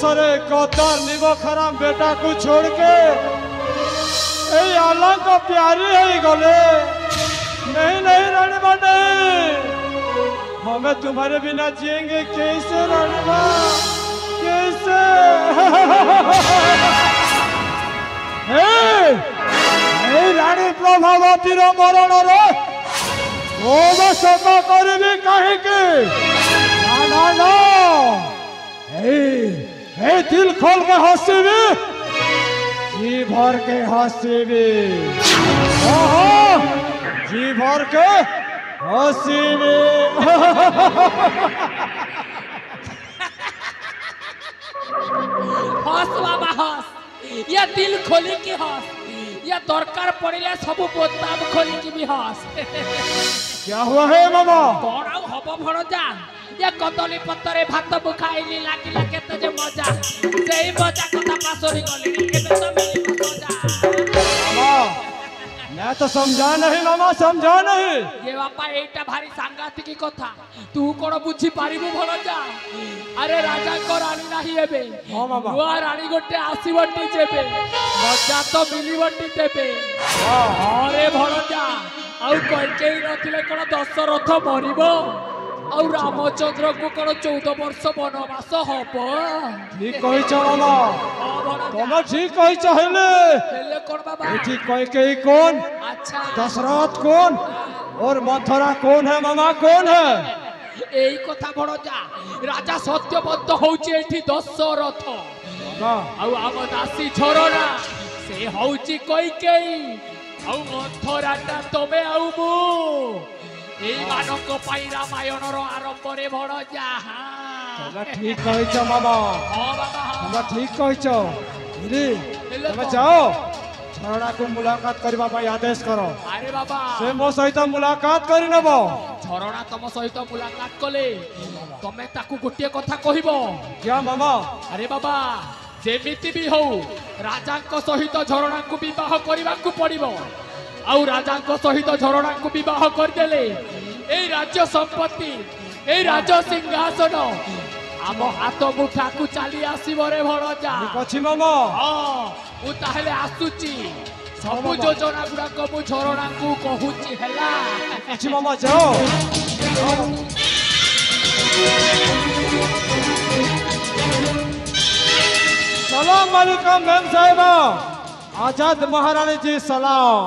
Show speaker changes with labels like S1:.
S1: सरे गद्दार निगो खराम बेटा को छोड़ के आला को प्यारी है गले। नहीं नहीं रानीबा नहीं, हमें तुम्हारे बिना जिएंगे कैसे रानीबा, कैसे? रानी प्रभावती मरण रे सका करी कहीं ना ना दिल खोल के हंसबी, जी भर के हंसबी, जी भर के हंसबी।
S2: हंस बाबा हंस, या दिल खोली की हंस, या दरकार पड़े सब बोताम खोली की भी हंस।
S1: क्या हुआ है मामा?
S2: बड़ाऊ हब भणजा, या कदली पत्तरे भात बुखाइली लागिला केते जे मजा, सेही मजा कथा पासरी गली एबे तो मिली मजा।
S1: मामा मैं तो समझा नहीं मामा, समझा नहीं।
S2: ये बापा एटा भारी सांगाती की कथा, तू कोन बुझी पारिबु भणजा? अरे राजा को रानी नाही एबे।
S1: हां मामा।
S2: नुआ रानी गोटे आसीबटी जेबे, मजा तो मिलीबटी देबे। अरे भणजा आउ कइकेई नथिले कोन दशरथ मरिबो, और रामचंद्र को कोन 14 वर्ष वनवास हबो।
S1: ठीक कहिछ मामा, तुम ठीक कहिछ। हेले
S2: कोन बाबा?
S1: ठीक कइकेई कौन?
S2: अच्छा
S1: दशरथ कौन और मथुरा कौन है मामा, कौन है?
S2: এই কথা বড় যা রাজা সত্যবদ্ধ হউছে এठी দশরথ, আউ আম দাসী ঝরনা সে হউছি কইকেই, আউ মথুরাটা তবে আউ মু এই মানক পাই রামায়ণর আরম্ভরে বড় যা।
S1: तुम ठीक कहिछ मामा,
S2: হ্যাঁ বাবা
S1: तुम ठीक कहिछ। तुम जाओ झरना को मुलाकात करबा पाई आदेश करो।
S2: আরে বাবা
S1: से मो सहित मुलाकात करि नेबो।
S2: ঝরনা তম সহিত মুলাকাত কলে তমে তাকু গোটিয়ে কথা কহিব।
S1: क्या मामा?
S2: আরে বাবা যেমিতি বি হউ রাজাঙ্ক সহিত ঝরণাঙ্কু বিবাহ করিবাকু পড়িব, আউ রাজাঙ্ক সহিত ঝরণাঙ্কু বিবাহ করিদেলে এই রাজ্য সম্পত্তি, এই রাজ সিংহাসন আম হাত মুঠাকু চালি আসিব রে ভণজা।
S1: ठीक अछि मामा।
S2: হ্যাঁ মু তাহলে আসুচি, সবু যোজনা গুড়াক মু ঝরণাঙ্কু কহুচি হেলা।
S1: अच्छी मामा जाओ। सलाम वालेकुम मैम साहिबा, आजाद महारानी जी सलाम।